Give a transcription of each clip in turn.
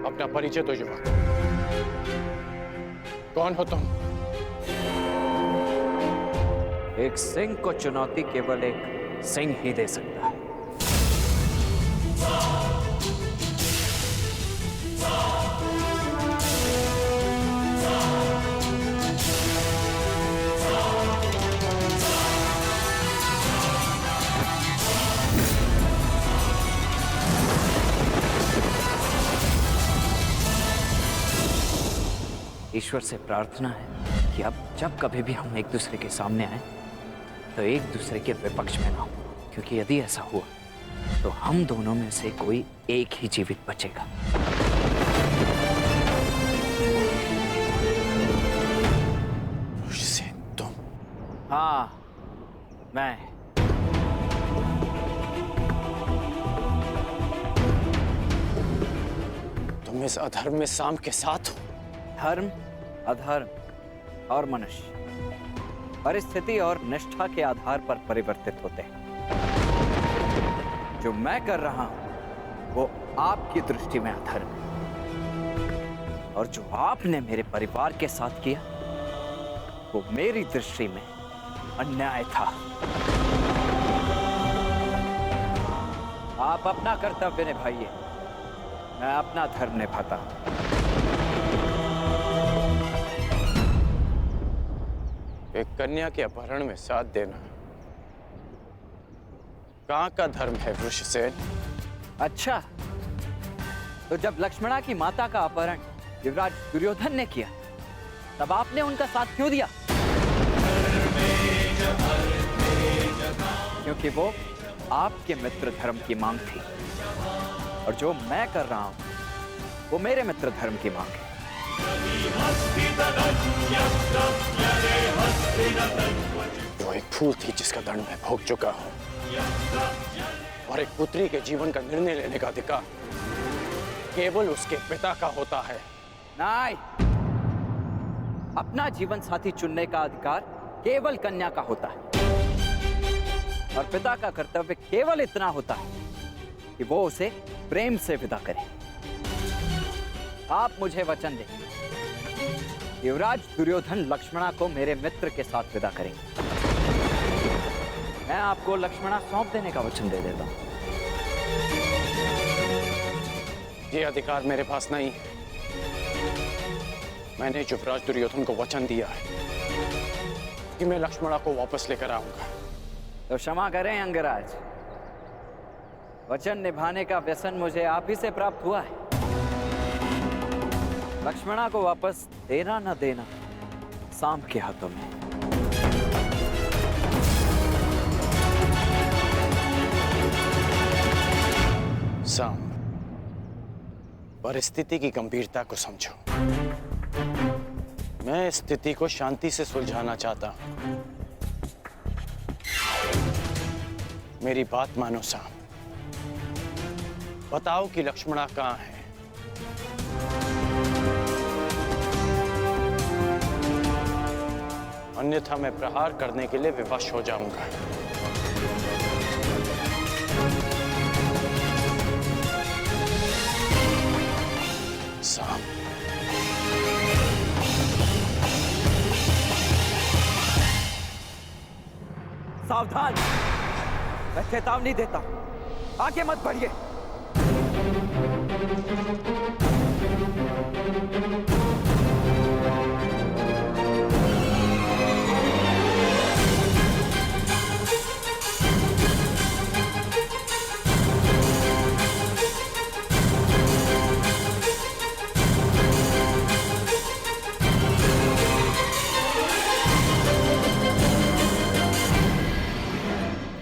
अपना परिचय दो युवक। कौन हो तुम? एक सिंह को चुनौती केवल एक सिंह ही दे सकता है। ईश्वर से प्रार्थना है कि अब जब कभी भी हम एक दूसरे के सामने आए तो एक दूसरे के विपक्ष में ना हो, क्योंकि यदि ऐसा हुआ तो हम दोनों में से कोई एक ही जीवित बचेगा। तुम? हाँ, मैं। तुम इस अधर्म में शाम के साथ हो? धर्म, अधर्म और मनुष्य परिस्थिति और निष्ठा के आधार पर परिवर्तित होते हैं। जो मैं कर रहा हूं वो आपकी दृष्टि में अधर्म है, और जो आपने मेरे परिवार के साथ किया वो मेरी दृष्टि में अन्याय था। आप अपना कर्तव्य निभाइए, मैं अपना धर्म निभाता हूं। एक कन्या के अपहरण में साथ देना कहाँ का धर्म है वृषसेन? अच्छा, तो जब लक्ष्मणा की माता का अपहरण युवराज दुर्योधन ने किया तब आपने उनका साथ क्यों दिया? क्योंकि वो आपके मित्र धर्म की मांग थी, और जो मैं कर रहा हूं वो मेरे मित्र धर्म की मांग है। जो एक फूल थी जिसका दंड मैं भोग चुका हूं, और एक पुत्री के जीवन का निर्णय लेने का अधिकार केवल उसके पिता का होता है। नहीं, अपना जीवन साथी चुनने का अधिकार केवल कन्या का होता है, और पिता का कर्तव्य केवल इतना होता है कि वो उसे प्रेम से विदा करे। आप मुझे वचन दें, युवराज दुर्योधन लक्ष्मणा को मेरे मित्र के साथ विदा करेंगे। मैं आपको लक्ष्मणा सौंप देने का वचन दे देता हूं। ये अधिकार मेरे पास नहीं है। मैंने युवराज दुर्योधन को वचन दिया है कि मैं लक्ष्मणा को वापस लेकर आऊंगा। तो क्षमा करें अंगराज, वचन निभाने का व्यसन मुझे आप ही से प्राप्त हुआ है। लक्ष्मणा को वापस देना न देना सांब के हाथों में। सांब, परिस्थिति की गंभीरता को समझो। मैं स्थिति को शांति से सुलझाना चाहता हूं। मेरी बात मानो सांब। बताओ कि लक्ष्मणा कहां है? अन्यथा मैं प्रहार करने के लिए विवश हो जाऊंगा। सांब, सावधान, मैं चेतावनी देता हूं, आगे मत बढ़िए।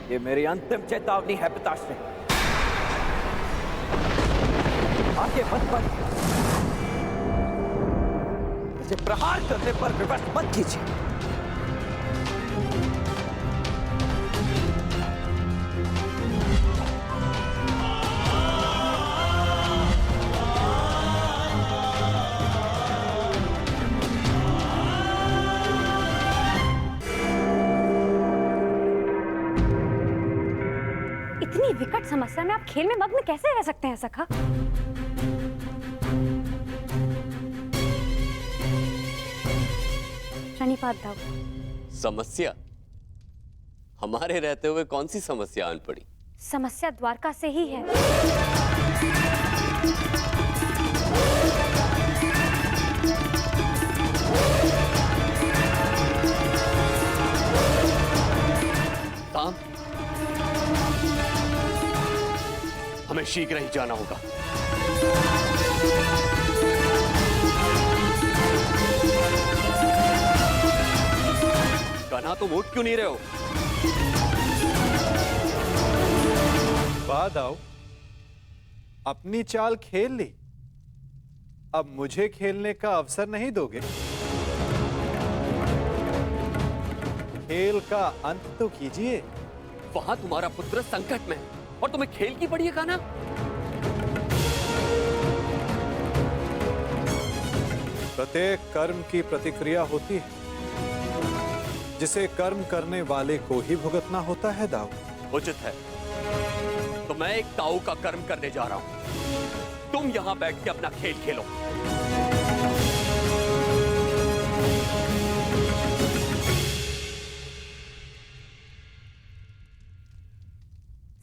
ये मेरी अंतिम चेतावनी है पिताश्री, आगे मत बढ़िए। मुझे प्रहार करने पर विवश मत कीजिए। इतनी विकट समस्या में आप खेल में मग्न कैसे रह सकते हैं सखा? प्रणिपात दाऊ। समस्या? हमारे रहते हुए कौन सी समस्या आन पड़ी? समस्या द्वारका से ही है। काम? हमें शीघ्र ही जाना होगा। कन्हा, तुम उठ क्यों नहीं रहे हो? बाद आओ, अपनी चाल खेल ली, अब मुझे खेलने का अवसर नहीं दोगे? खेल का अंत तो कीजिए। वहां तुम्हारा पुत्र संकट में है और तुम्हें खेल की पड़ी है कान्हा? प्रत्येक कर्म की प्रतिक्रिया होती है, जिसे कर्म करने वाले को ही भुगतना होता है दाऊ। उचित है, तो मैं एक ताऊ का कर्म करने जा रहा हूं। तुम यहां बैठ के अपना खेल खेलो।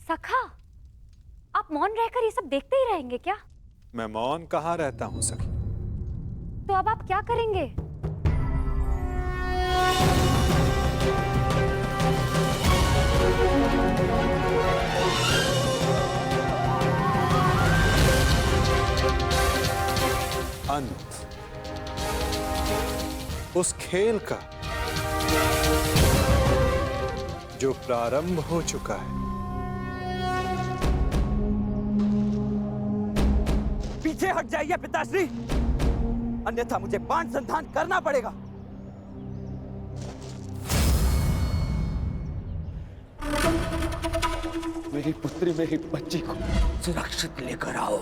सखा, आप मौन रहकर ये सब देखते ही रहेंगे क्या? मैं मौन कहाँ रहता हूं सखी। तो अब आप क्या करेंगे? अंत उस खेल का जो प्रारंभ हो चुका है। पीछे हट जाइए पिताश्री, अन्यथा मुझे बाण संधान करना पड़ेगा। मेरी पुत्री, मेरी बच्ची को सुरक्षित लेकर आओ।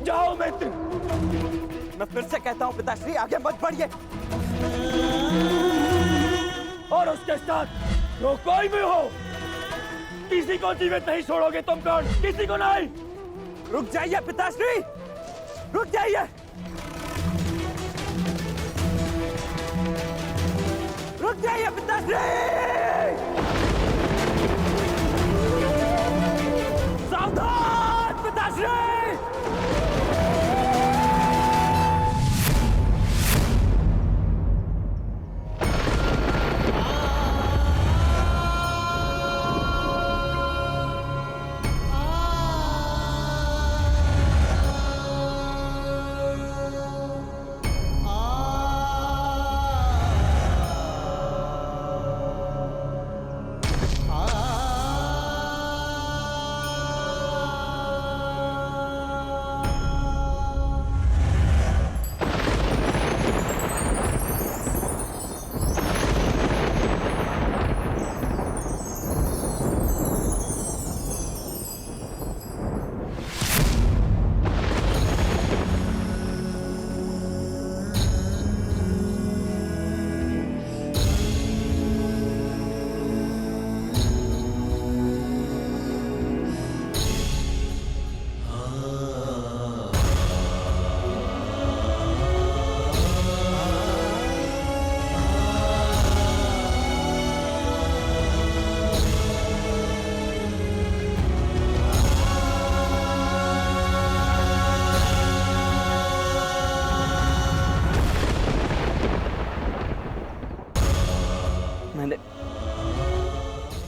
जाओ मित्र। मैं फिर से कहता हूं पिताश्री, आगे मत बढ़िए। और उसके साथ जो कोई भी हो, किसी को जीवित नहीं छोड़ोगे तुम। कौन? किसी को नहीं। रुक जाइए पिताश्री, रुक जाइए। रुक जाइए पिताश्री। सावधान पिताश्री।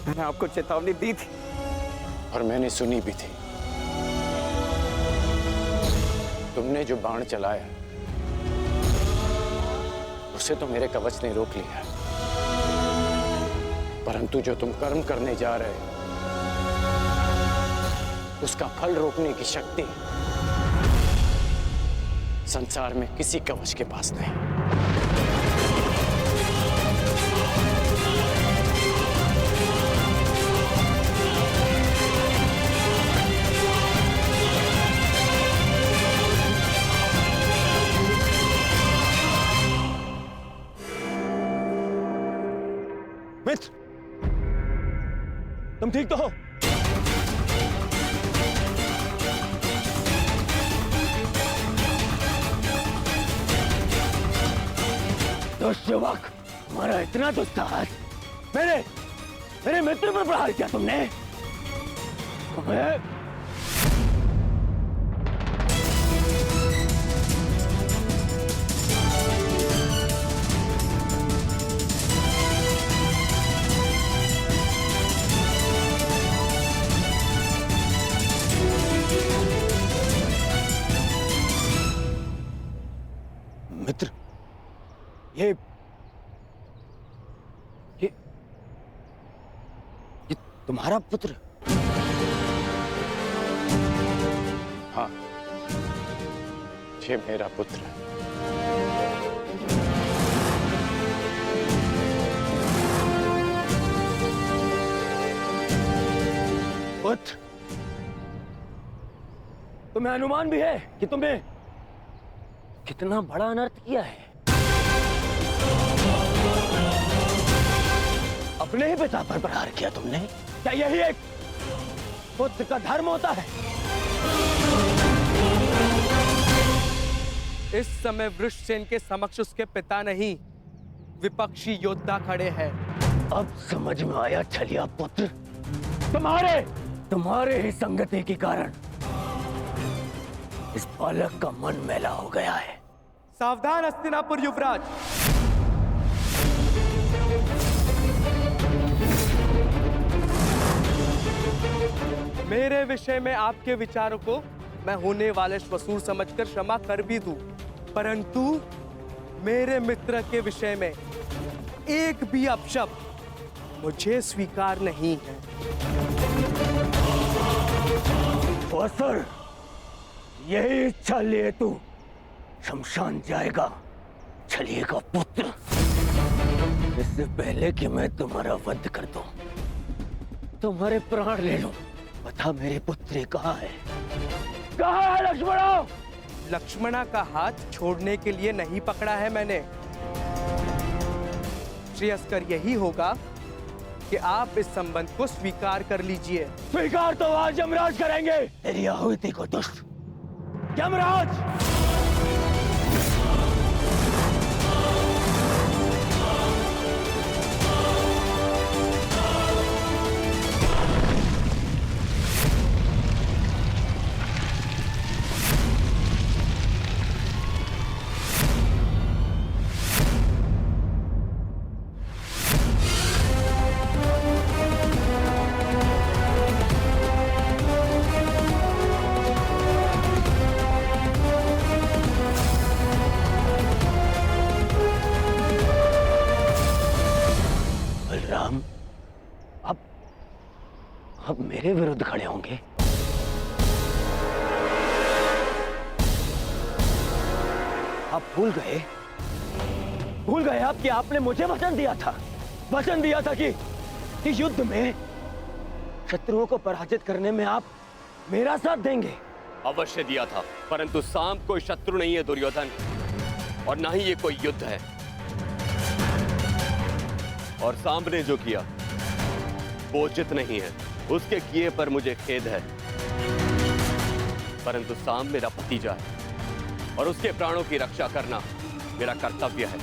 मैंने आपको चेतावनी दी थी और मैंने सुनी भी थी। तुमने जो बाण चलाया उसे तो मेरे कवच ने रोक लिया, परंतु जो तुम कर्म करने जा रहे हो उसका फल रोकने की शक्ति संसार में किसी कवच के पास नहीं। मित्र, तुम ठीक तो हो? दुष्यवक, तुम्हारा इतना दुस्साहस, मेरे मित्र पर प्रहार किया तुमने। तुम्हें मित्र, ये तुम्हारा पुत्र? हाँ, ये मेरा पुत्र है। पुत्र, तुम्हें अनुमान भी है कि तुमने कितना बड़ा अनर्थ किया है। अपने ही पिता पर प्रहार किया तुमने। क्या यही एक पुत्र का धर्म होता है? इस समय वृषसेन के समक्ष उसके पिता नहीं, विपक्षी योद्धा खड़े हैं। अब समझ में आया छलिया पुत्र, तुम्हारे ही संगति के कारण इस बालक का मन मैला हो गया है। सावधान हस्तिनापुर युवराज। मेरे विषय में आपके विचारों को मैं होने वाले श्वसूर समझकर क्षमा कर भी दूं, परंतु मेरे मित्र के विषय में एक भी अपशब्द मुझे स्वीकार नहीं है। सर, यही इच्छा लिए तू शमशान जाएगा, छलिए का पुत्र। इससे पहले कि मैं तुम्हारा वध कर दूं, तुम्हारे प्राण ले लूं, बता मेरे पुत्री कहाँ है? कहाँ है लक्ष्मणा? लक्ष्मणा का हाथ छोड़ने के लिए नहीं पकड़ा है मैंने। श्रेयस्कर यही होगा कि आप इस संबंध को स्वीकार कर लीजिए। स्वीकार तो आज यमराज करेंगे। तेरी आहुति को दुष्ट यमराज। अब मेरे विरुद्ध खड़े होंगे। आप भूल गए आप कि आपने मुझे वचन दिया था कि युद्ध में शत्रुओं को पराजित करने में आप मेरा साथ देंगे। अवश्य दिया था, परंतु सांब कोई शत्रु नहीं है दुर्योधन, और ना ही ये कोई युद्ध है। और सांब ने जो किया वो उचित नहीं है, उसके किए पर मुझे खेद है, परंतु सांब मेरा भतीजा है और उसके प्राणों की रक्षा करना मेरा कर्तव्य है।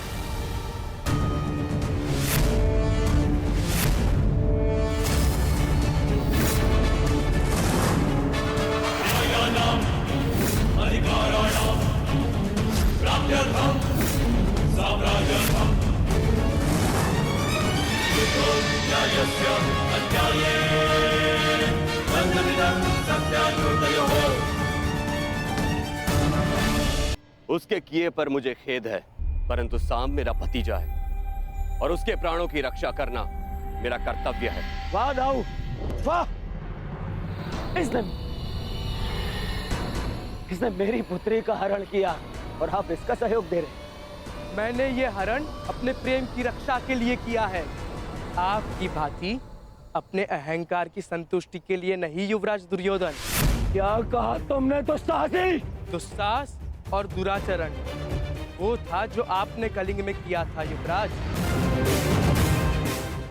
उसके किए पर मुझे खेद है, परंतु सांब मेरा भतीजा है और उसके प्राणों की रक्षा करना मेरा कर्तव्य है। वाह दाऊ, वाह! इसने मेरी पुत्री का हरण किया और आप इसका सहयोग दे रहे। मैंने ये हरण अपने प्रेम की रक्षा के लिए किया है, आपकी भांति अपने अहंकार की संतुष्टि के लिए नहीं युवराज दुर्योधन। क्या कहा तुमने दुस्साहसी? दुस्साहस और दुराचरण वो था जो आपने कलिंग में किया था युवराज।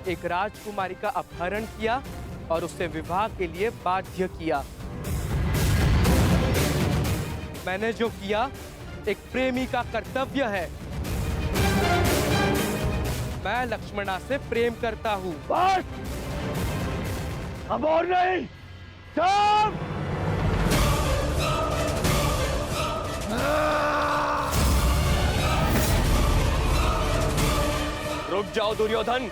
एक राजकुमारी का अपहरण किया और उससे विवाह के लिए बाध्य किया। मैंने जो किया एक प्रेमी का कर्तव्य है। मैं लक्ष्मणा से प्रेम करता हूँ। बस, अब और नहीं, सब। रुक जाओ दुर्योधन।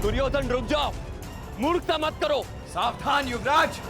दुर्योधन रुक जाओ, मूर्खता मत करो। सावधान युवराज।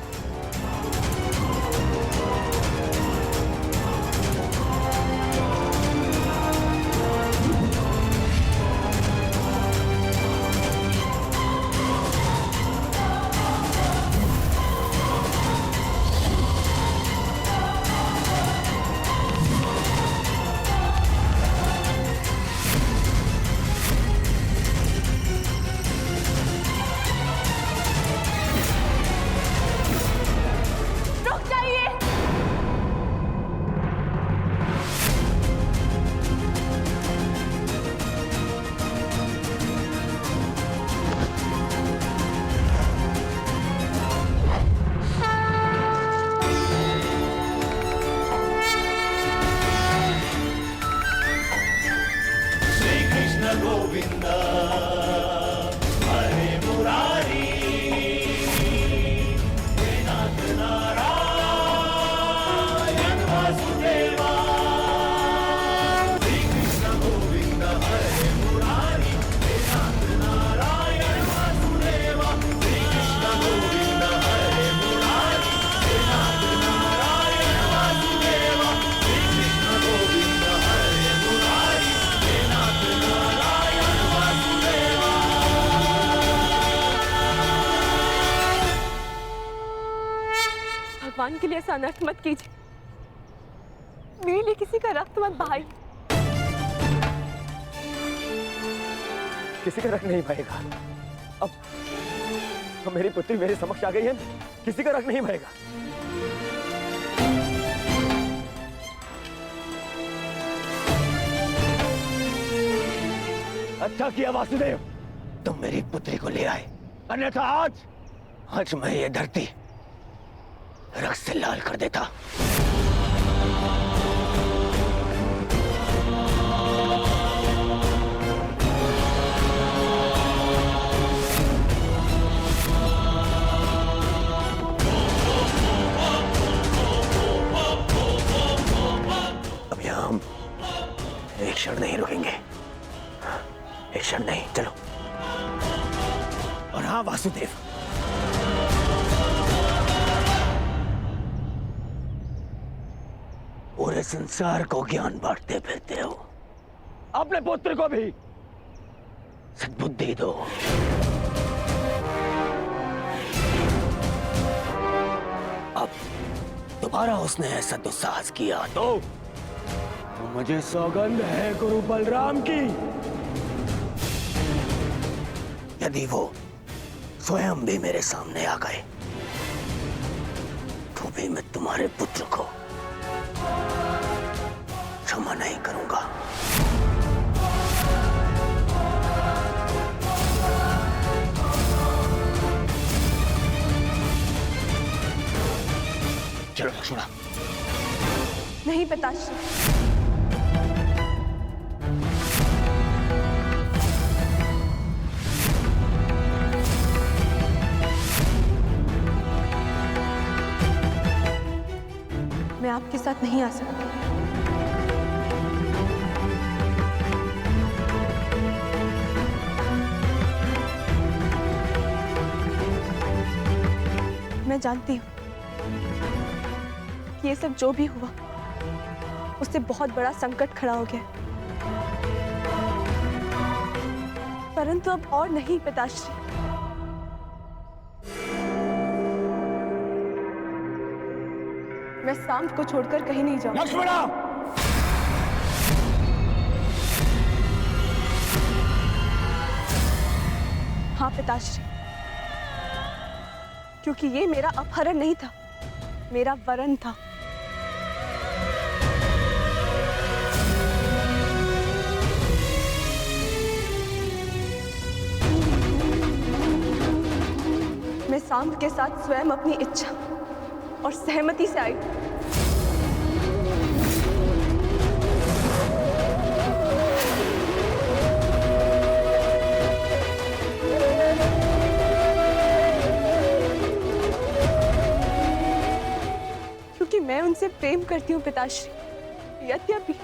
भगवान के लिए ऐसा अनर्थ मत कीजिए। मेरे लिए किसी का रक्त मत बहाइए। किसी का रख नहीं बहेगा। अब मेरी पुत्री मेरे समक्ष आ गई है, किसी का रख नहीं बहेगा। अच्छा किया वासुदेव, तुम मेरी पुत्री को ले आए, अन्यथा आज मैं ये धरती रक्त से लाल कर देता। अब यहां हम एक क्षण नहीं रुकेंगे, एक क्षण नहीं, चलो। और हाँ वासुदेव, पूरे संसार को ज्ञान बांटते फिरते हो, अपने पुत्र को भी सद्बुद्धि दो। अब दोबारा उसने ऐसा दुस्साहस किया तो मुझे सौगंध है गुरु बलराम की, यदि वो स्वयं भी मेरे सामने आ गए तो भी मैं तुम्हारे पुत्र को क्षमा नहीं करूंगा। चलो लक्ष्मणा। नहीं पिताश्री, मैं आपके साथ नहीं आ सकती। मैं जानती हूँ कि ये सब जो भी हुआ उससे बहुत बड़ा संकट खड़ा हो गया, परंतु अब और नहीं पिताश्री। मैं सांप को छोड़कर कहीं नहीं जाऊँ। लक्ष्मणा! हाँ पिताश्री, क्योंकि ये मेरा अपहरण नहीं था, मेरा वरन था। मैं सांप के साथ स्वयं अपनी इच्छा और सहमति से आई। क्योंकि मैं उनसे प्रेम करती हूँ पिताश्री। यद्यपि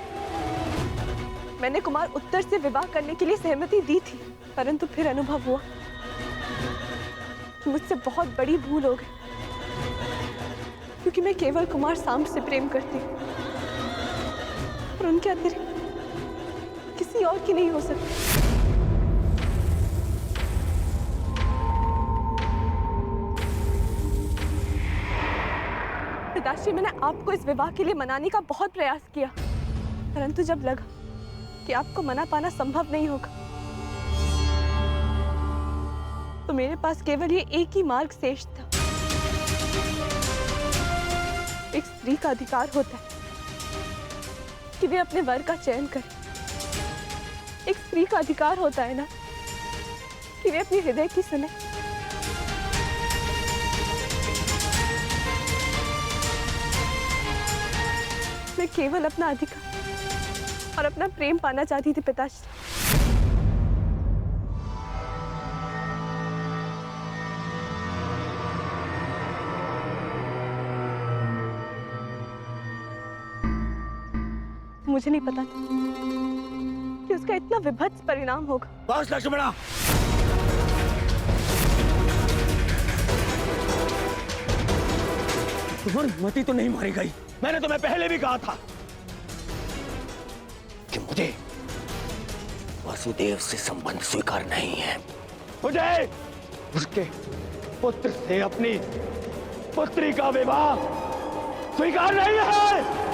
मैंने कुमार उत्तर से विवाह करने के लिए सहमति दी थी, परंतु फिर अनुभव हुआ कि मुझसे बहुत बड़ी भूल हो गई, क्योंकि मैं केवल कुमार सांब से प्रेम करती हूँ और उनके अतिरिक्त किसी और की नहीं हो सकती। पिताश्री, मैंने आपको इस विवाह के लिए मनाने का बहुत प्रयास किया, परंतु जब लगा कि आपको मना पाना संभव नहीं होगा, तो मेरे पास केवल ये एक ही मार्ग शेष था। एक स्त्री का अधिकार होता है कि वे अपने वर का चयन करे। एक स्त्री का अधिकार होता है ना कि वे अपने हृदय की सुने। मैं केवल अपना अधिकार और अपना प्रेम पाना चाहती थी पिताश्री। मुझे नहीं पता था कि उसका इतना विभत्स परिणाम होगा। बस लक्ष्मणा! तुम्हारी मति तो नहीं मारी गई। मैंने तुम्हें पहले भी कहा था कि मुझे वासुदेव से संबंध स्वीकार नहीं है। मुझे उसके पुत्र से अपनी पुत्री का विवाह स्वीकार नहीं है।